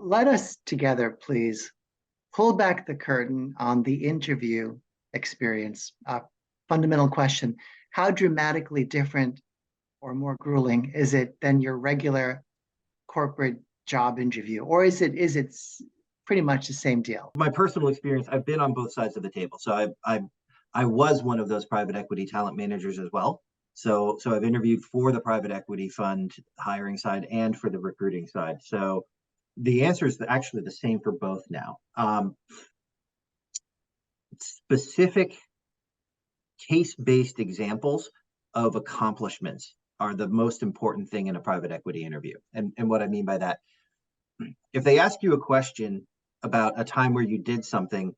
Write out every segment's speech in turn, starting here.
let us together, please, pull back the curtain on the interview experience. Fundamental question: how dramatically different or more grueling is it than your regular corporate job interview, or is it pretty much the same deal? My personal experience, I've been on both sides of the table. So I was one of those private equity talent managers as well. So I've interviewed for the private equity fund hiring side and for the recruiting side. So the answer is actually the same for both now. Specific case-based examples of accomplishments are the most important thing in a private equity interview. And what I mean by that, if they ask you a question about a time where you did something,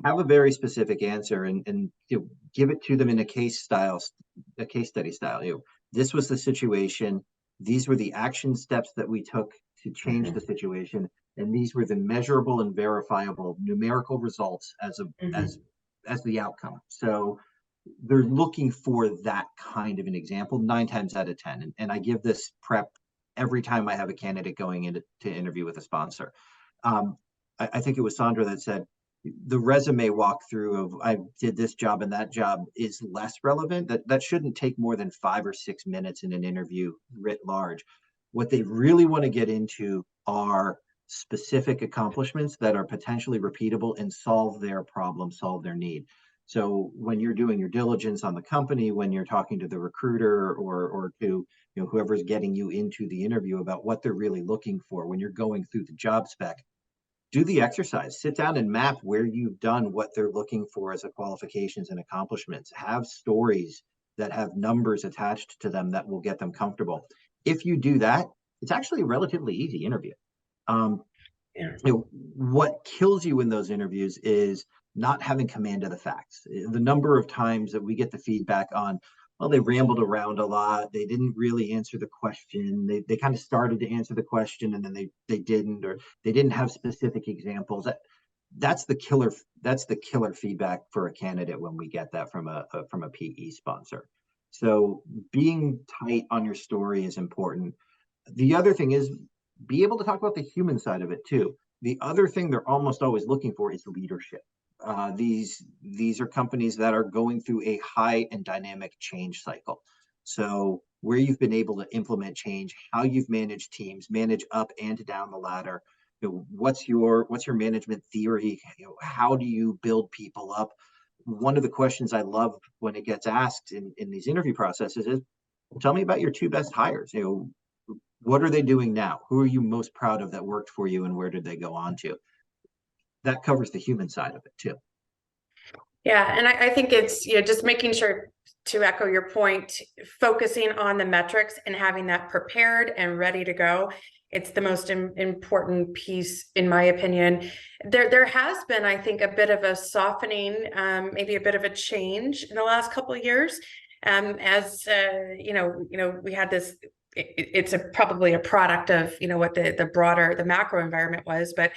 have a very specific answer and give it to them in a case study style. This was the situation. These were the action steps that we took to change the situation, and these were the measurable and verifiable numerical results as the outcome. So they're looking for that kind of an example 9 times out of 10. And I give this prep every time I have a candidate going in to interview with a sponsor. I think it was Sandra that said the resume walkthrough of I did this job and that job is less relevant. That shouldn't take more than 5 or 6 minutes in an interview writ large. What they really want to get into are specific accomplishments that are potentially repeatable and solve their problem, solve their need. So when you're doing your diligence on the company, when you're talking to the recruiter or to whoever's getting you into the interview about what they're really looking for, when you're going through the job spec, do the exercise. Sit down and map where you've done what they're looking for as a qualifications and accomplishments. Have stories that have numbers attached to them that will get them comfortable. If you do that, it's actually a relatively easy interview. What kills you in those interviews is not having command of the facts. The number of times that we get the feedback on, well, they rambled around a lot. They didn't really answer the question. They kind of started to answer the question and then they didn't, or they didn't have specific examples. That's the killer feedback for a candidate when we get that from a PE sponsor. So being tight on your story is important. The other thing is be able to talk about the human side of it too. The other thing they're almost always looking for is leadership. These are companies that are going through a high and dynamic change cycle. So where you've been able to implement change, how you've managed teams, manage up and down the ladder. What's your management theory? How do you build people up? One of the questions I love when it gets asked in these interview processes is, tell me about your 2 best hires. What are they doing now? Who are you most proud of that worked for you and where did they go on to? That covers the human side of it too. Yeah, and I think it's just making sure, to echo your point, focusing on the metrics and having that prepared and ready to go. It's the most important piece, in my opinion. There has been, I think, a bit of a softening, maybe a bit of a change in the last couple of years. As we had this. It's probably a product of what the macro environment was, but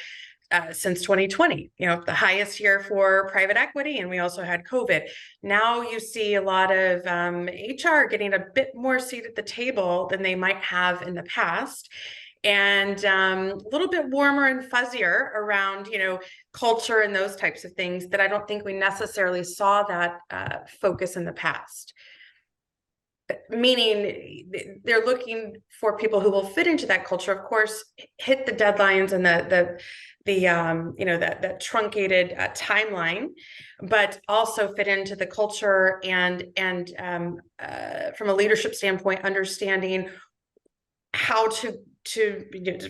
since 2020, the highest year for private equity, and we also had COVID. Now you see a lot of HR getting a bit more seat at the table than they might have in the past, and a little bit warmer and fuzzier around culture and those types of things that I don't think we necessarily saw that focus in the past. Meaning they're looking for people who will fit into that culture, of course, hit the deadlines and that truncated timeline, but also fit into the culture and from a leadership standpoint, understanding how to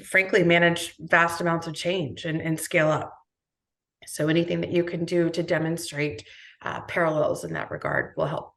frankly manage vast amounts of change and scale up. So anything that you can do to demonstrate parallels in that regard will help.